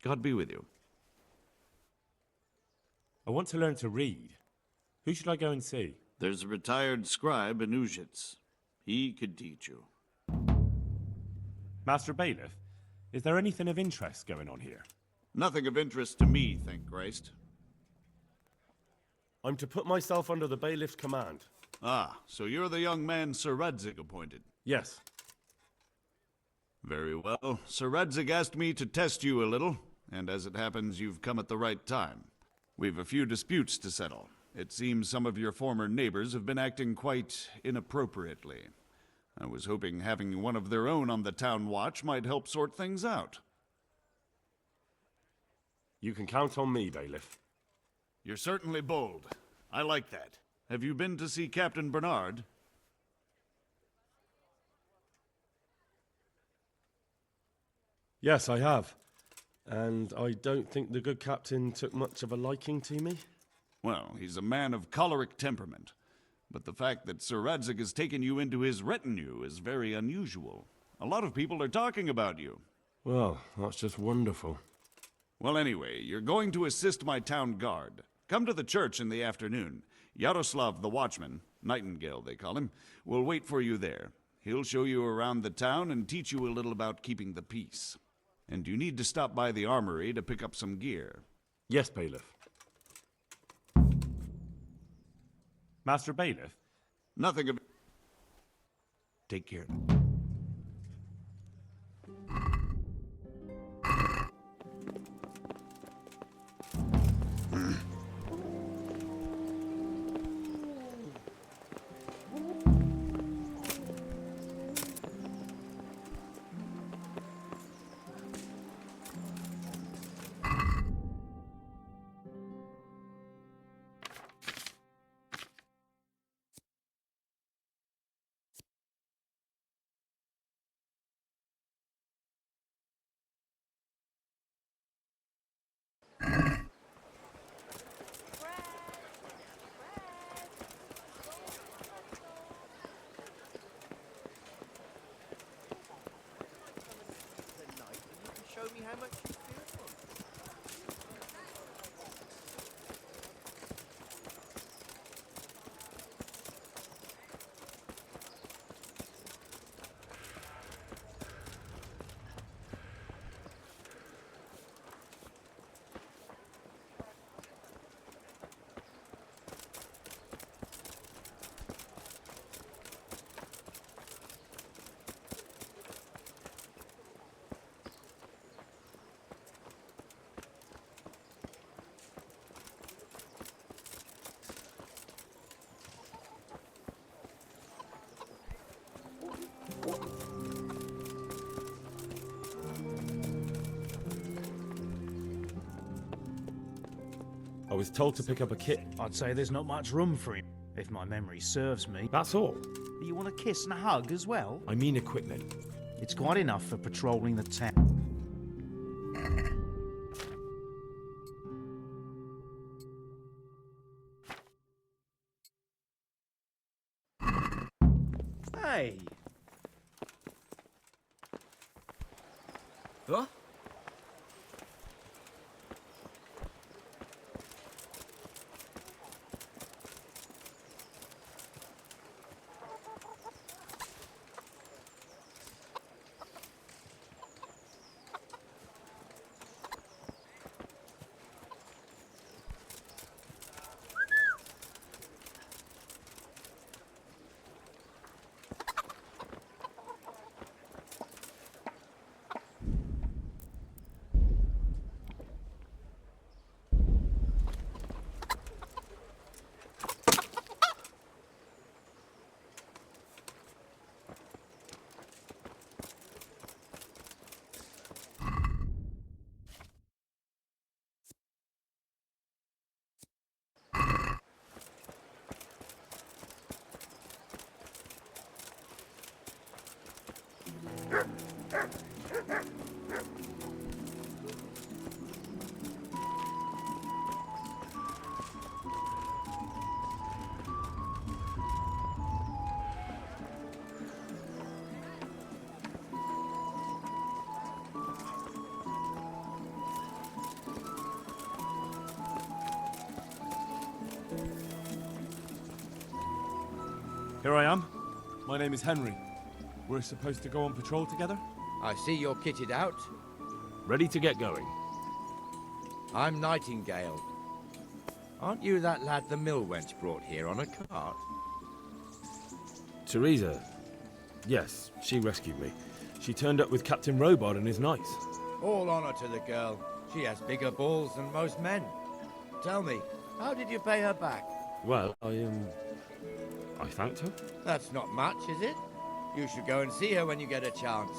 God be with you. I want to learn to read. Who should I go and see? There's a retired scribe in Uzhitz. He could teach you. Master Bailiff, is there anything of interest going on here? Nothing of interest to me, thank Christ. I'm to put myself under the bailiff's command. Ah, so you're the young man Sir Radzig appointed. Yes. Very well. Sir Radzig asked me to test you a little, and as it happens, you've come at the right time. We've a few disputes to settle. It seems some of your former neighbors have been acting quite inappropriately. I was hoping having one of their own on the town watch might help sort things out. You can count on me, Bailiff. You're certainly bold. I like that. Have you been to see Captain Bernard? Yes, I have. And I don't think the good captain took much of a liking to me. Well, he's a man of choleric temperament. But the fact that Sir Radzig has taken you into his retinue is very unusual. A lot of people are talking about you. Well, that's just wonderful. Well, anyway, you're going to assist my town guard. Come to the church in the afternoon. Yaroslav the watchman, Nightingale they call him, will wait for you there. He'll show you around the town and teach you a little about keeping the peace. And you need to stop by the armory to pick up some gear. Yes, Bailiff. Master Bailiff? Nothing of... Take care. Show me how much you feel for. I was told to pick up a kit. I'd say there's not much room for him, if my memory serves me. That's all. You want a kiss and a hug as well? I mean equipment. It's quite enough for patrolling the town. Hey! Huh? Here I am. My name is Henry. We're supposed to go on patrol together? I see you're kitted out. Ready to get going. I'm Nightingale. Aren't you that lad the mill wench brought here on a cart? Teresa. Yes, she rescued me. She turned up with Captain Robard and his knights. All honor to the girl. She has bigger balls than most men. Tell me, how did you pay her back? Well, I thanked her. That's not much, is it? You should go and see her when you get a chance.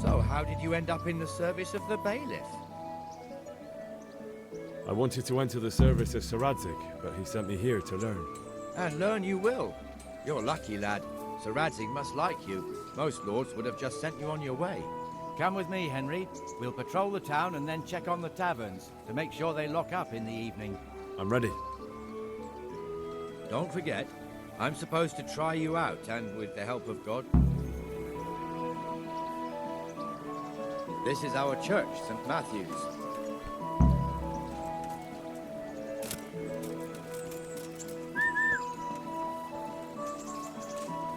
So, how did you end up in the service of the bailiff? I wanted to enter the service of Sir Radzig, but he sent me here to learn. And learn you will. You're lucky, lad. Sir Radzig must like you. Most lords would have just sent you on your way. Come with me, Henry. We'll patrol the town and then check on the taverns to make sure they lock up in the evening. I'm ready. Don't forget, I'm supposed to try you out, and with the help of God. This is our church, St. Matthew's.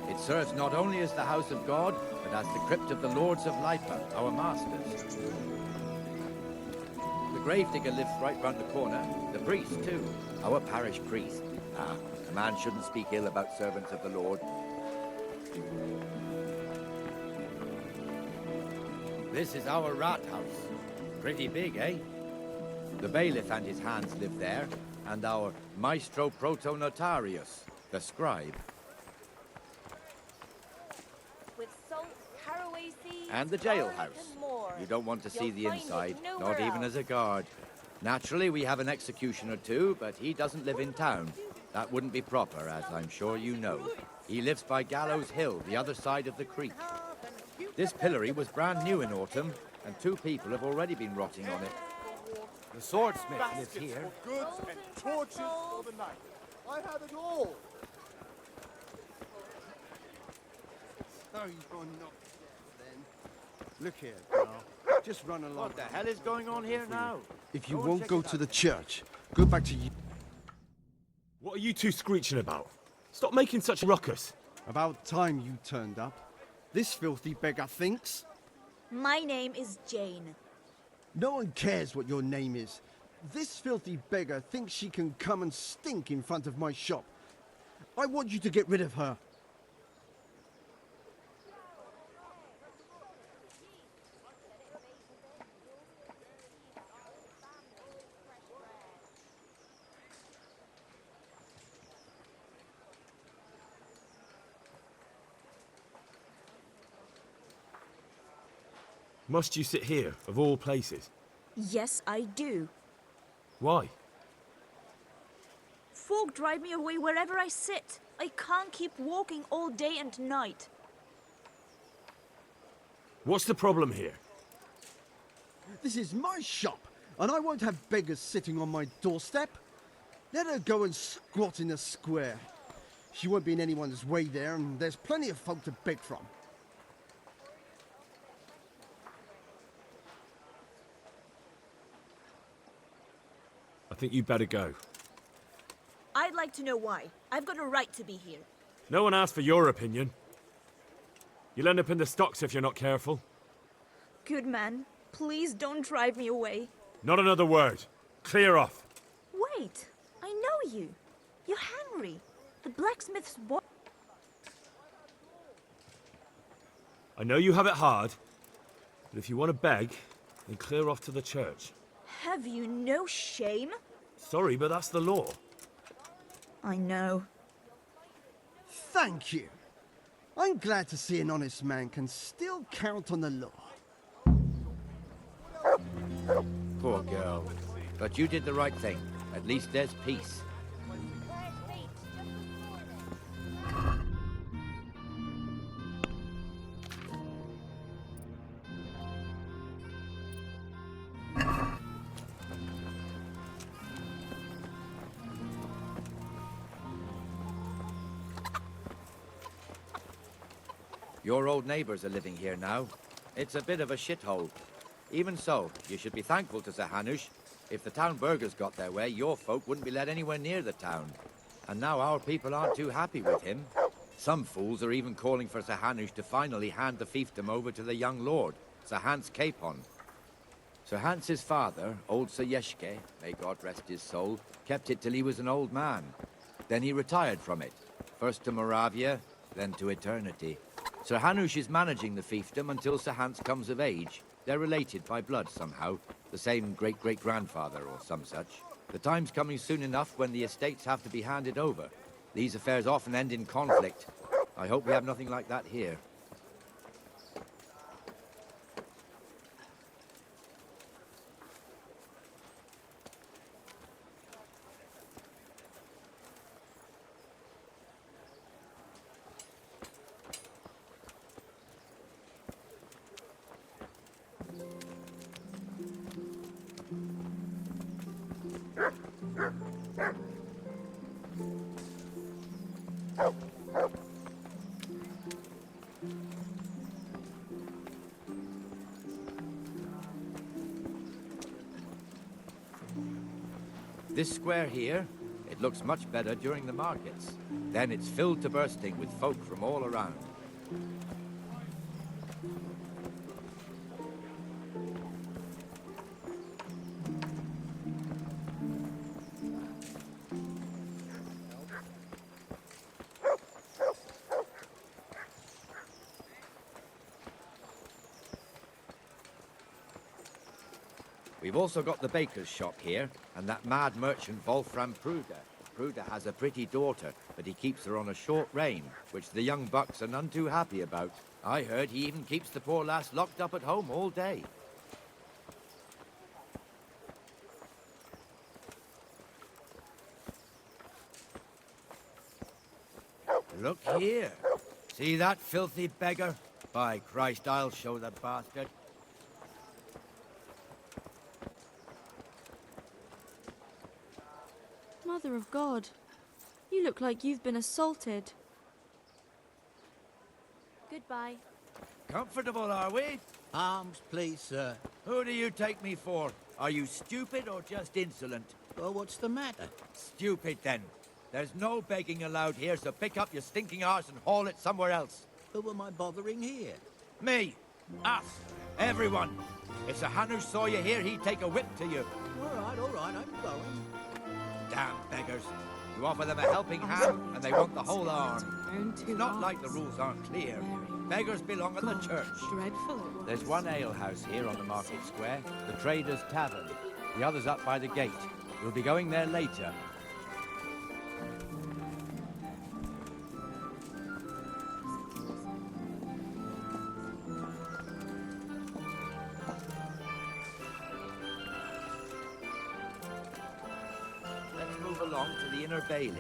It serves not only as the house of God, but as the crypt of the Lords of Lipa, our masters. The gravedigger lives right round the corner. The priest, too. Our parish priest. Ah, a man shouldn't speak ill about servants of the Lord. This is our rat house. Pretty big, eh? The bailiff and his hands live there, and our maestro protonotarius, the scribe. With salt, caraway seeds, And the garlic jailhouse. and more. You don't want to see You'll the find it inside, nowhere not even else. as a guard. Naturally, we have an executioner too, but he doesn't live in town. That wouldn't be proper, as I'm sure you know. He lives by Gallows Hill, the other side of the creek. This pillory was brand new in autumn, and 2 people have already been rotting on it. The swordsmith lives here. Goods and torches for the night. I have it all. Oh, you're not then. Look here, girl. Just run along. What the hell is going on here now? If you Go and won't check go it to out. the church, go back to you. What are you two screeching about? Stop making such a ruckus. About time you turned up. This filthy beggar thinks. My name is Jane. No one cares what your name is. This filthy beggar thinks she can come and stink in front of my shop. I want you to get rid of her. Must you sit here, of all places? Yes, I do. Why? Folk drive me away wherever I sit. I can't keep walking all day and night. What's the problem here? This is my shop, and I won't have beggars sitting on my doorstep. Let her go and squat in the square. She won't be in anyone's way there, and there's plenty of folk to beg from. I think you'd better go. I'd like to know why. I've got a right to be here. No one asked for your opinion. You'll end up in the stocks if you're not careful. Good man, please don't drive me away. Not another word. Clear off. Wait, I know you. You're Henry, the blacksmith's boy. I know you have it hard, but if you want to beg, then clear off to the church. Have you no shame? Sorry, but that's the law. I know. Thank you. I'm glad to see an honest man can still count on the law. Poor girl. But you did the right thing. At least there's peace. Your old neighbors are living here now. It's a bit of a shithole. Even so, you should be thankful to Sir Hanush. If the town burghers got their way, your folk wouldn't be let anywhere near the town. And now our people aren't too happy with him. Some fools are even calling for Sir Hanush to finally hand the fiefdom over to the young lord, Sir Hans Capon. Sir Hans's father, old Sir Yeshke, may God rest his soul, kept it till he was an old man. Then he retired from it, first to Moravia, then to eternity. Sir Hanush is managing the fiefdom until Sir Hans comes of age. They're related by blood somehow, the same great-great-grandfather or some such. The time's coming soon enough when the estates have to be handed over. These affairs often end in conflict. I hope we have nothing like that here. This square here, it looks much better during the markets. Then it's filled to bursting with folk from all around. We've also got the baker's shop here, and that mad merchant Wolfram Pruder. Pruder has a pretty daughter, but he keeps her on a short rein, which the young bucks are none too happy about. I heard he even keeps the poor lass locked up at home all day. Look here. See that filthy beggar? By Christ, I'll show the bastard. Mother of God, you look like you've been assaulted. Goodbye. Comfortable, are we? Arms, please, sir. Who do you take me for? Are you stupid or just insolent? Well, what's the matter? Stupid, then. There's no begging allowed here, so pick up your stinking arse and haul it somewhere else. Who am I bothering here? Me. Us. Everyone. If Sir Hanush saw you here, he'd take a whip to you. All right, I'm going. Damn beggars. You offer them a helping hand, and they want the whole arm. It's not like the rules aren't clear. Beggars belong at the church. There's one alehouse here on the market square, the Trader's Tavern. The other's up by the gate. We'll be going there later. Let's move along to the inner bailey.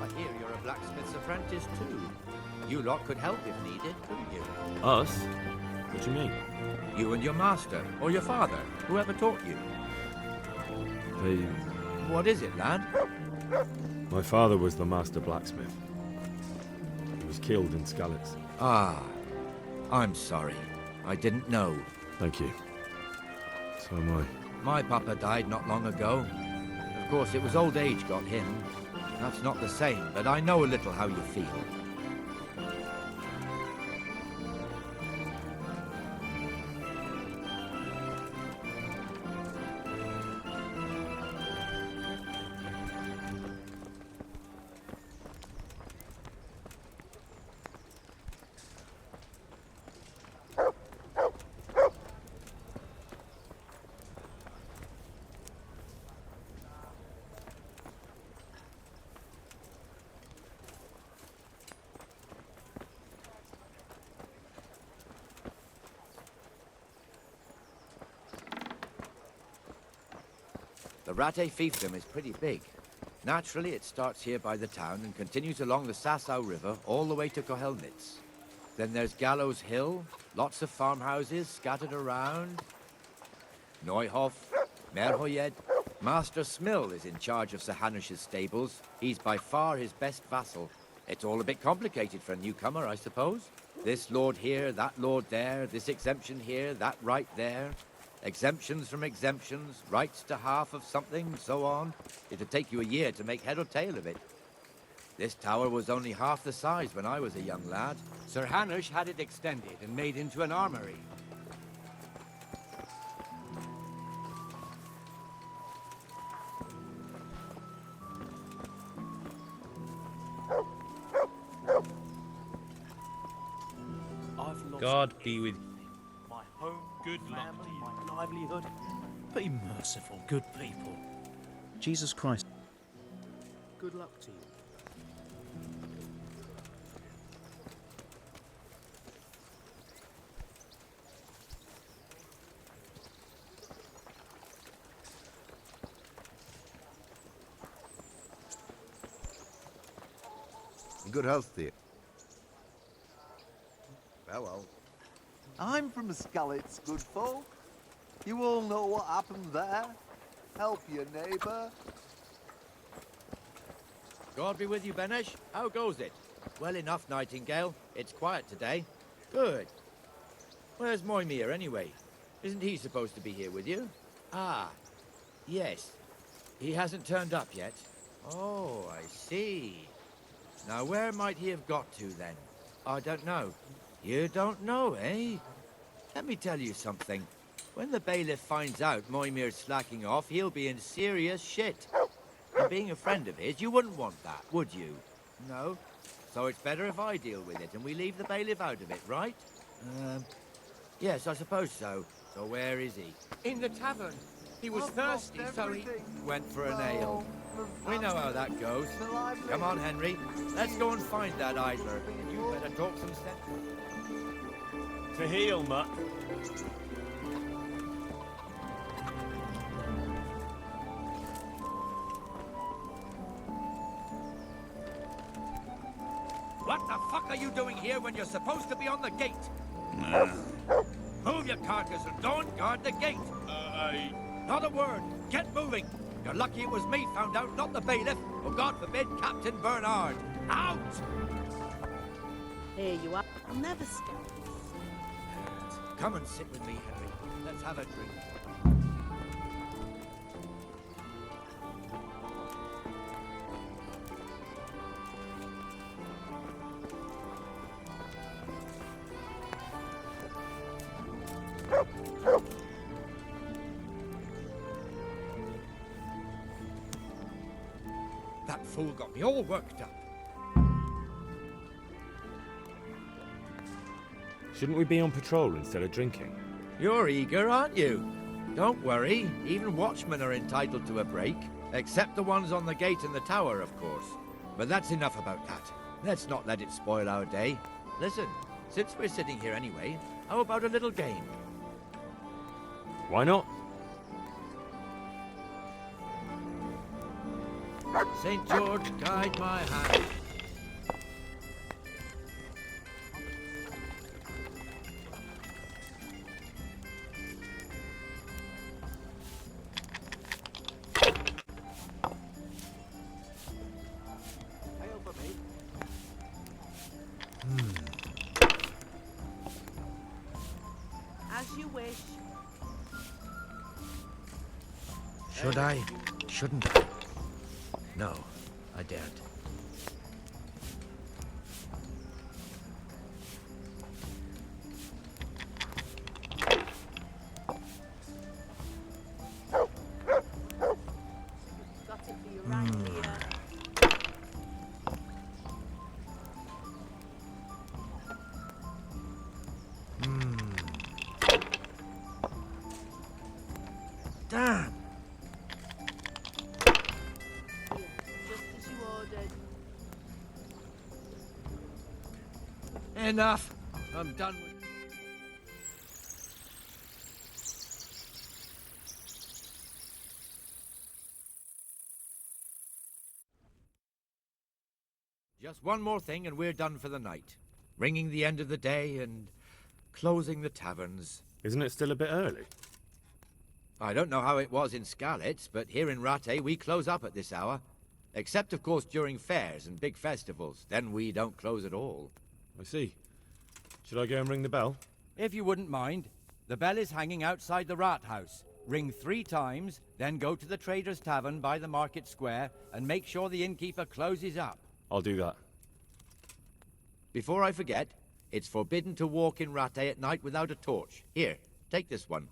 I hear you're a blacksmith's apprentice too. You lot could help if needed, couldn't you? Us? What do you mean? You and your master, or your father, whoever taught you. They... What is it, lad? My father was the master blacksmith. He was killed in Skalitz. Ah, I'm sorry. I didn't know. Thank you. So am I. My papa died not long ago. Of course, it was old age got him. That's not the same, but I know a little how you feel. The Rattay fiefdom is pretty big. Naturally, it starts here by the town and continues along the Sasau River all the way to Kohelnitz. Then there's Gallows Hill, lots of farmhouses scattered around. Neuhof, Merhoyed. Master Smill is in charge of Sir Hanush's stables. He's by far his best vassal. It's all a bit complicated for a newcomer, I suppose. This lord here, that lord there, this exemption here, that right there. Exemptions from exemptions, rights to half of something, so on. It'd take you a year to make head or tail of it. This tower was only half the size when I was a young lad. Sir Hanush had it extended and made into an armory. God be with my home, good family, my livelihood. Be merciful, good people. Jesus Christ. Good luck to you. Good health to you. Well. I'm from Skalitz, good folk. You all know what happened there. Help your neighbour. God be with you, Benesh. How goes it? Well enough, Nightingale. It's quiet today. Good. Where's Moimir, anyway? Isn't he supposed to be here with you? Ah, yes. He hasn't turned up yet. Oh, I see. Now, where might he have got to, then? I don't know. You don't know, eh? Let me tell you something. When the bailiff finds out Moimir's slacking off, he'll be in serious shit. And being a friend of his, you wouldn't want that, would you? No? So it's better if I deal with it and we leave the bailiff out of it, right? Yes, I suppose so. So where is he? In the tavern. He was thirsty, so he went for an ale. We know how that goes. Come on, Henry. Let's go and find that idler. You better talk some sense. To heal, Mutt. What the fuck are you doing here when you're supposed to be on the gate? Move your carcass and don't guard the gate. Not a word. Get moving. You're lucky it was me found out, not the bailiff, or God forbid, Captain Bernard. Out! Here you are. I'll never stop. Come and sit with me, Henry. Let's have a drink. That fool got me all worked up. Shouldn't we be on patrol instead of drinking? You're eager, aren't you? Don't worry, even watchmen are entitled to a break. Except the ones on the gate and the tower, of course. But that's enough about that. Let's not let it spoil our day. Listen, since we're sitting here anyway, how about a little game? Why not? St. George, guide my hand. As you wish. Should I? Shouldn't I? No, I daren't. Got it for you right here. Damn! Just as you ordered. Enough! I'm done with... Just one more thing and we're done for the night. Ringing the end of the day and closing the taverns. Isn't it still a bit early? I don't know how it was in Skalitz, but here in Rattay we close up at this hour. Except, of course, during fairs and big festivals. Then we don't close at all. I see. Should I go and ring the bell? If you wouldn't mind. The bell is hanging outside the rat house. Ring 3 times, then go to the Trader's Tavern by the market square and make sure the innkeeper closes up. I'll do that. Before I forget, it's forbidden to walk in Rattay at night without a torch. Here, take this one.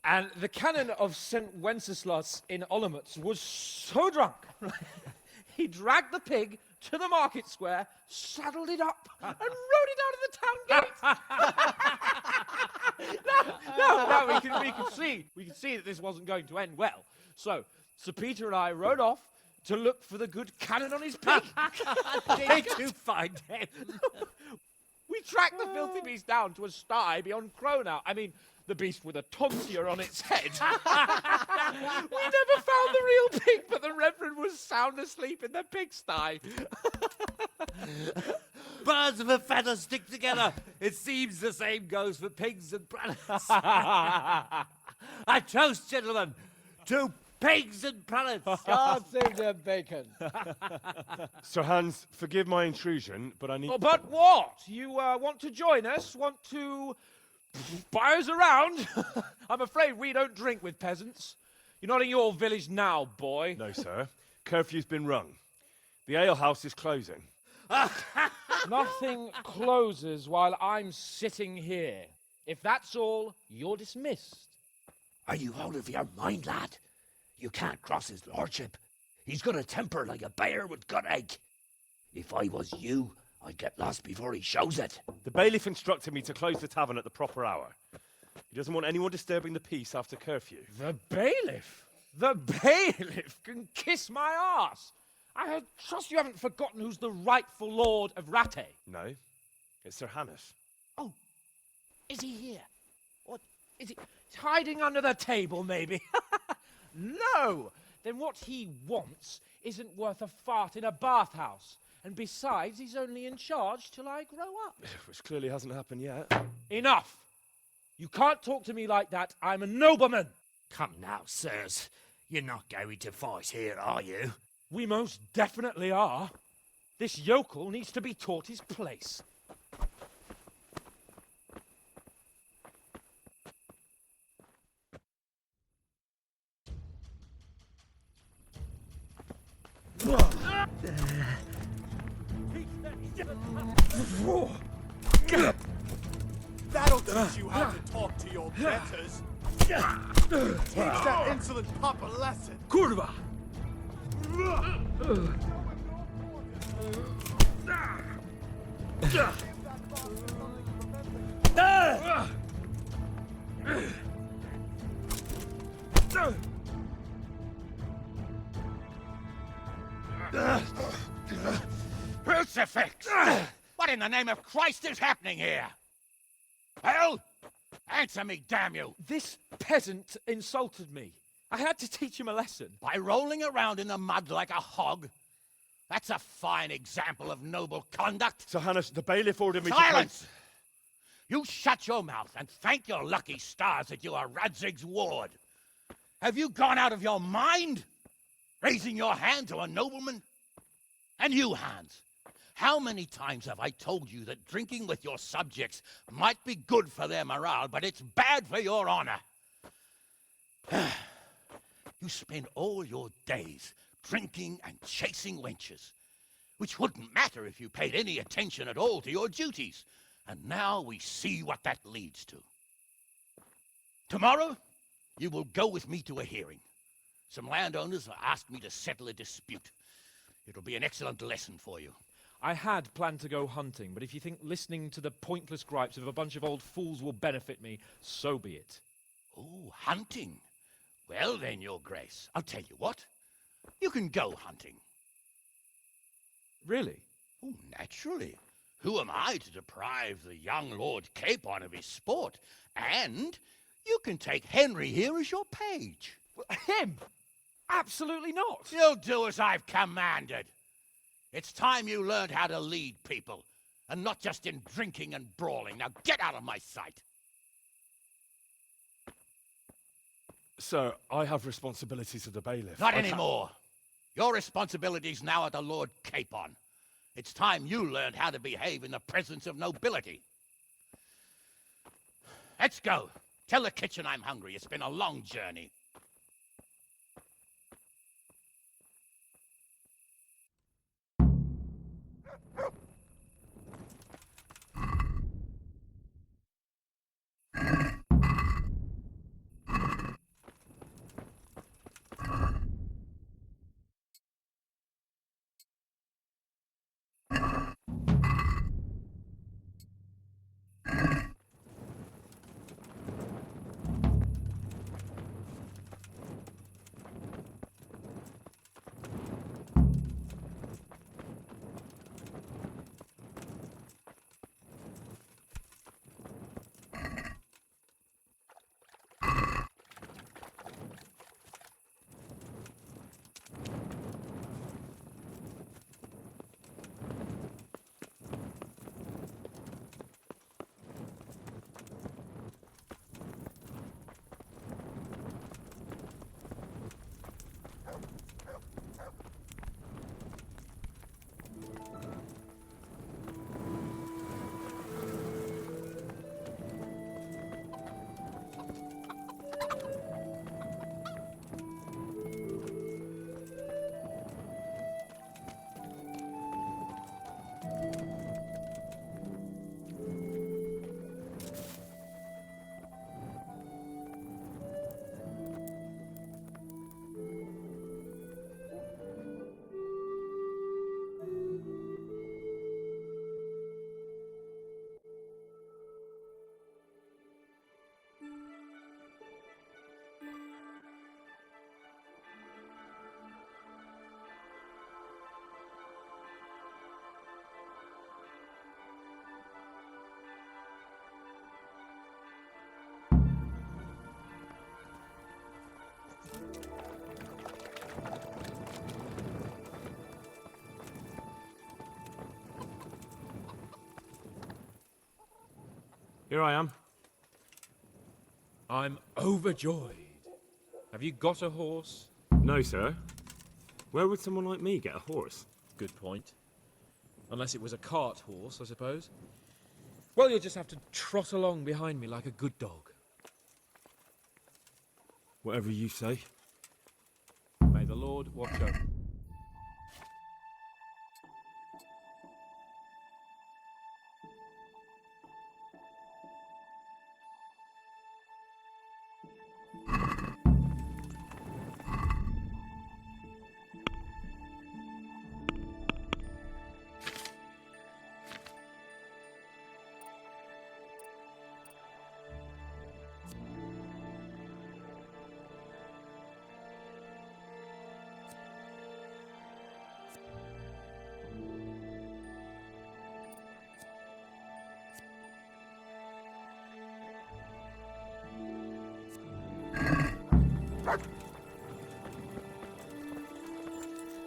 And the canon of St. Wenceslas in Olomouc was so drunk, he dragged the pig to the market square, saddled it up, and rode it out of the town gate. No, we can see that this wasn't going to end well. So, Sir Peter and I rode off to look for the good canon on his pig. Did you find him? We tracked the filthy beast down to a sty beyond Cronau. I mean, the beast with a tonsure on its head. We never found the real pig, but the Reverend was sound asleep in the pigsty. Birds of a feather stick together. It seems the same goes for pigs and prelates. I toast, gentlemen, to pigs and prelates. God save their bacon. Sir Hans, forgive my intrusion, but I need... Oh, but what? You want to join us? Want to buy us around? I'm afraid we don't drink with peasants. You're not in your village now, boy. No, sir. Curfew's been rung. The alehouse is closing. Nothing closes while I'm sitting here. If that's all, you're dismissed. Are you out of your mind, lad? You can't cross his lordship. He's got a temper like a bear with gut ache. If I was you, I'd get lost before he shows it. The bailiff instructed me to close the tavern at the proper hour. He doesn't want anyone disturbing the peace after curfew. The bailiff? The bailiff can kiss my arse. I trust you haven't forgotten who's the rightful lord of Rattay. No, it's Sir Hannes. Oh, is he here? What, is he he's hiding under the table, maybe? No! Then what he wants isn't worth a fart in a bathhouse. And besides, he's only in charge till I grow up. Which clearly hasn't happened yet. Enough! You can't talk to me like that. I'm a nobleman. Come now, sirs. You're not going to fight here, are you? We most definitely are. This yokel needs to be taught his place. That'll teach you how to talk to your betters. Teach that insolent pup a lesson. Kurwa! Crucifix! What in the name of Christ is happening here? Well, answer me, damn you! This peasant insulted me. I had to teach him a lesson. By rolling around in the mud like a hog? That's a fine example of noble conduct. Sir Hannes, the bailiff ordered me Silence! You shut your mouth and thank your lucky stars that you are Radzig's ward. Have you gone out of your mind? Raising your hand to a nobleman? And you, Hans, how many times have I told you that drinking with your subjects might be good for their morale, but it's bad for your honor? You spend all your days drinking and chasing wenches, which wouldn't matter if you paid any attention at all to your duties. And now we see what that leads to. Tomorrow, you will go with me to a hearing. Some landowners have asked me to settle a dispute. It'll be an excellent lesson for you. I had planned to go hunting, but if you think listening to the pointless gripes of a bunch of old fools will benefit me, so be it. Oh, hunting. Well then, Your Grace, I'll tell you what. You can go hunting. Really? Oh, naturally. Who am I to deprive the young Lord Capon of his sport? And you can take Henry here as your page. Him? Absolutely not. You'll do as I've commanded. It's time you learned how to lead people, and not just in drinking and brawling. Now get out of my sight. Sir, I have responsibilities as the bailiff. Not anymore. Your responsibilities now are the Lord Capon. It's time you learned how to behave in the presence of nobility. Let's go. Tell the kitchen I'm hungry. It's been a long journey. Here I am. I'm overjoyed. Have you got a horse? No, sir. Where would someone like me get a horse? Good point. Unless it was a cart horse, I suppose. Well, you'll just have to trot along behind me like a good dog. Whatever you say. May the Lord watch over.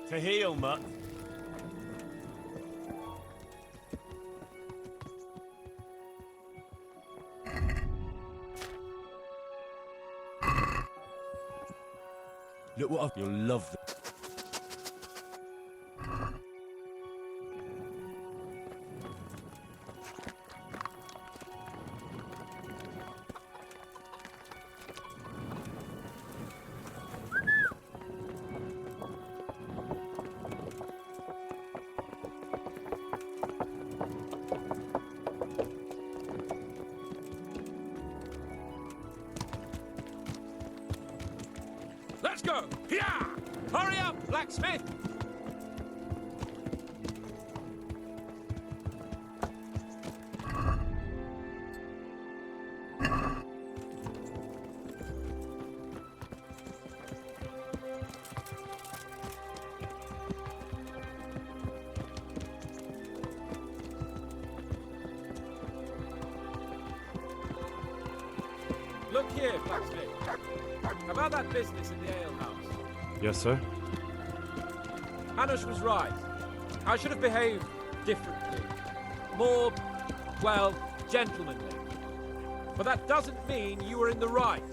To heal, mutt. Look what I've... You'll love them. Let's go! Yeah! Hurry up, blacksmith! Look here, blacksmith. About that business in the alehouse. Yes, sir? Hanush was right. I should have behaved differently. More, well, gentlemanly. But that doesn't mean you were in the right.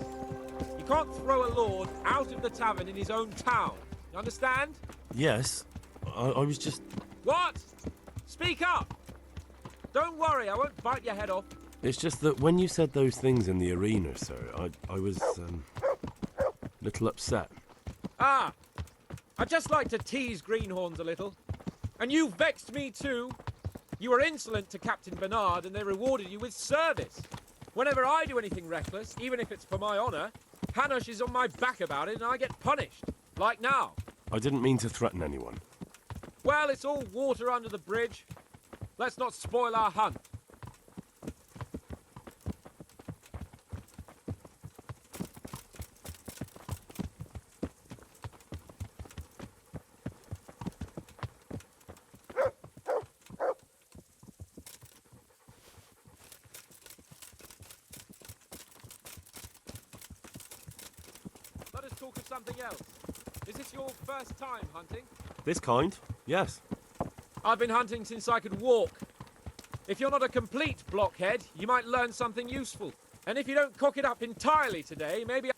You can't throw a lord out of the tavern in his own town. You understand? Yes. I was just... What? Speak up! Don't worry, I won't bite your head off. It's just that when you said those things in the arena, sir, I was, little upset. Ah! I'd just like to tease greenhorns a little. And you vexed me too. You were insolent to Captain Bernard and they rewarded you with service. Whenever I do anything reckless, even if it's for my honour, Hanush is on my back about it and I get punished. Like now. I didn't mean to threaten anyone. Well, it's all water under the bridge. Let's not spoil our hunt. Let us talk of something else. Is this your first time hunting? This kind? Yes. I've been hunting since I could walk. If you're not a complete blockhead, you might learn something useful. And if you don't cock it up entirely today, maybe...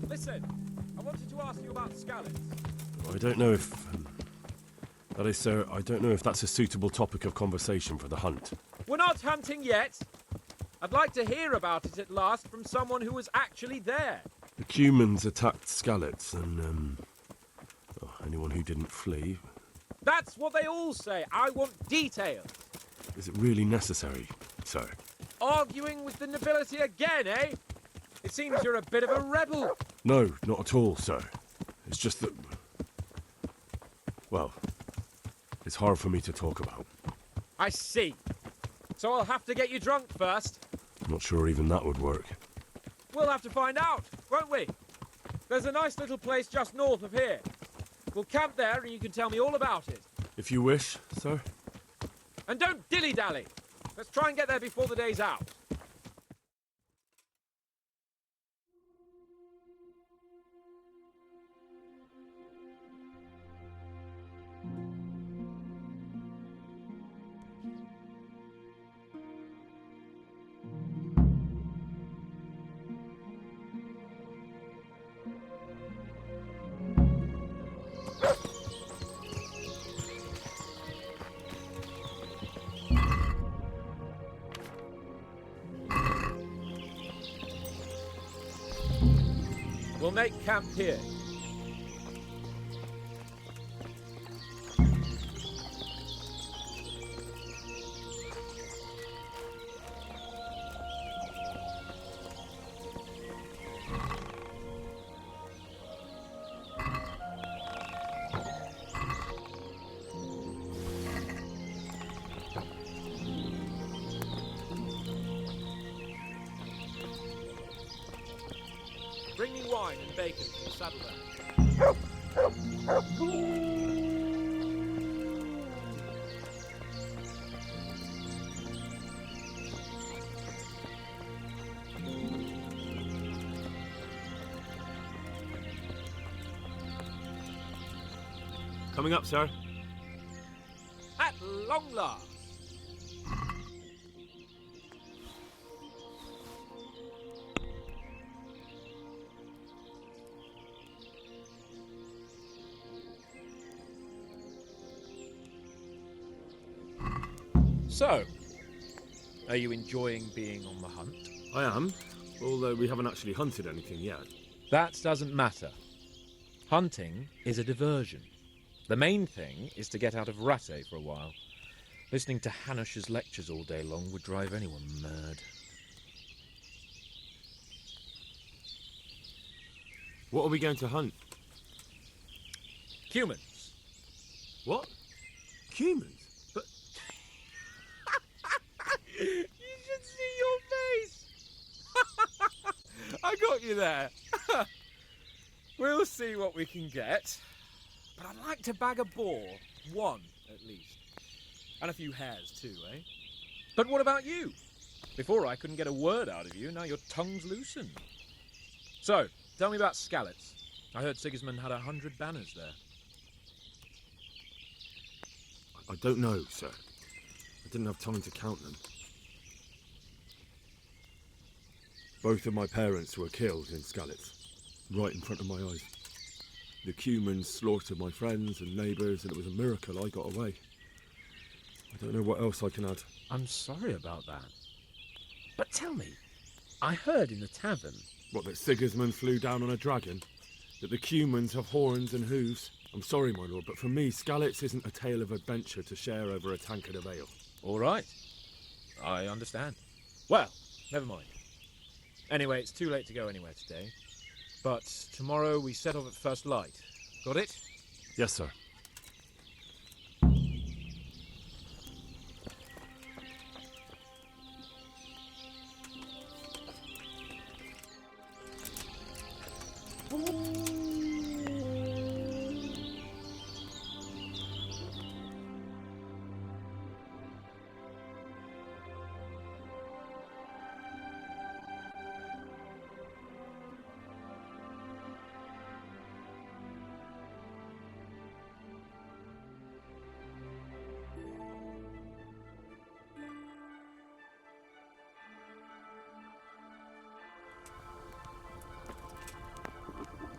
Listen, I wanted to ask you about scallops. I don't know if... that is, sir, I don't know if that's a suitable topic of conversation for the hunt. We're not hunting yet. I'd like to hear about it at last from someone who was actually there. The Cumans attacked Skallets, and, anyone who didn't flee. That's what they all say. I want details. Is it really necessary, sir? Arguing with the nobility again, eh? It seems you're a bit of a rebel. No, not at all, sir. It's just that... well, it's hard for me to talk about. I see. So I'll have to get you drunk first. I'm not sure even that would work. We'll have to find out, won't we? There's a nice little place just north of here. We'll camp there and you can tell me all about it. If you wish, sir. And don't dilly-dally. Let's try and get there before the day's out. We'll make camp here. Bring me wine and bacon from the saddle there. Coming up, sir. At long last. So, are you enjoying being on the hunt? I am, although we haven't actually hunted anything yet. That doesn't matter. Hunting is a diversion. The main thing is to get out of Rattay for a while. Listening to Hanush's lectures all day long would drive anyone mad. What are we going to hunt? Humans. What? Humans? But You should see your face! I got you there. We'll see what we can get. But I'd like to bag a boar. One, at least. And a few hares too, eh? But what about you? Before I couldn't get a word out of you, now your tongue's loosened. So, tell me about Skalitz. I heard Sigismund had 100 banners there. I don't know, sir. I didn't have time to count them. Both of my parents were killed in Skalitz, right in front of my eyes. The Cumans slaughtered my friends and neighbours, and it was a miracle I got away. I don't know what else I can add. I'm sorry about that. But tell me, I heard in the tavern... What, that Sigismund flew down on a dragon? That the Cumans have horns and hooves? I'm sorry, my lord, but for me, Skalitz isn't a tale of adventure to share over a tankard of ale. All right. I understand. Well, never mind. Anyway, it's too late to go anywhere today. But tomorrow we set off at first light. Got it? Yes, sir.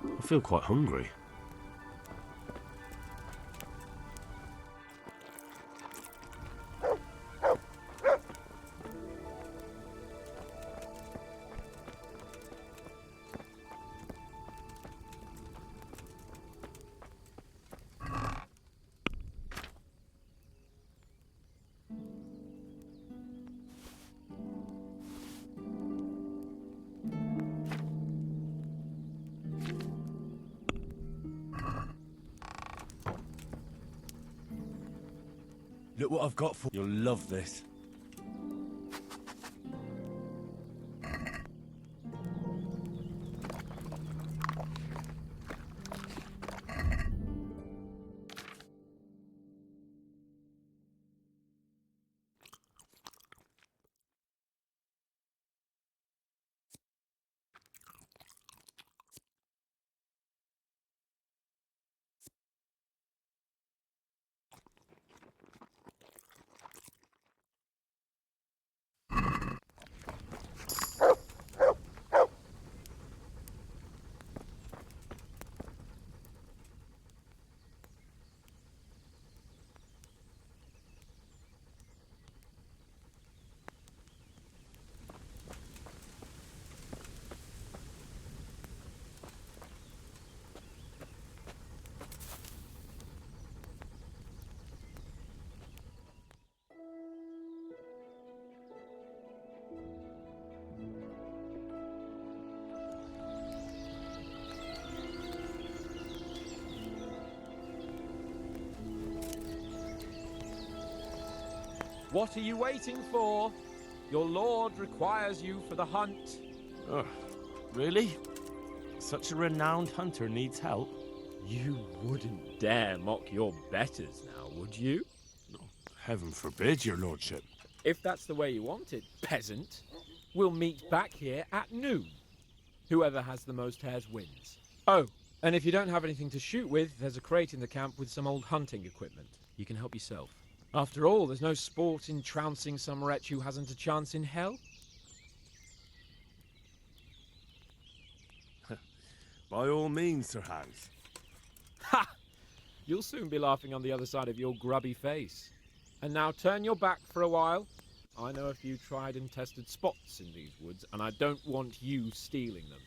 I feel quite hungry. Look what I've got for you. You'll love this. What are you waiting for? Your lord requires you for the hunt. Oh, really? Such a renowned hunter needs help. You wouldn't dare mock your betters now, would you? Heaven forbid, your lordship. If that's the way you want it, peasant, we'll meet back here at noon. Whoever has the most hares wins. Oh, and if you don't have anything to shoot with, there's a crate in the camp with some old hunting equipment. You can help yourself. After all, there's no sport in trouncing some wretch who hasn't a chance in hell. By all means, Sir Hans. Ha! You'll soon be laughing on the other side of your grubby face. And now turn your back for a while. I know a few tried and tested spots in these woods, and I don't want you stealing them.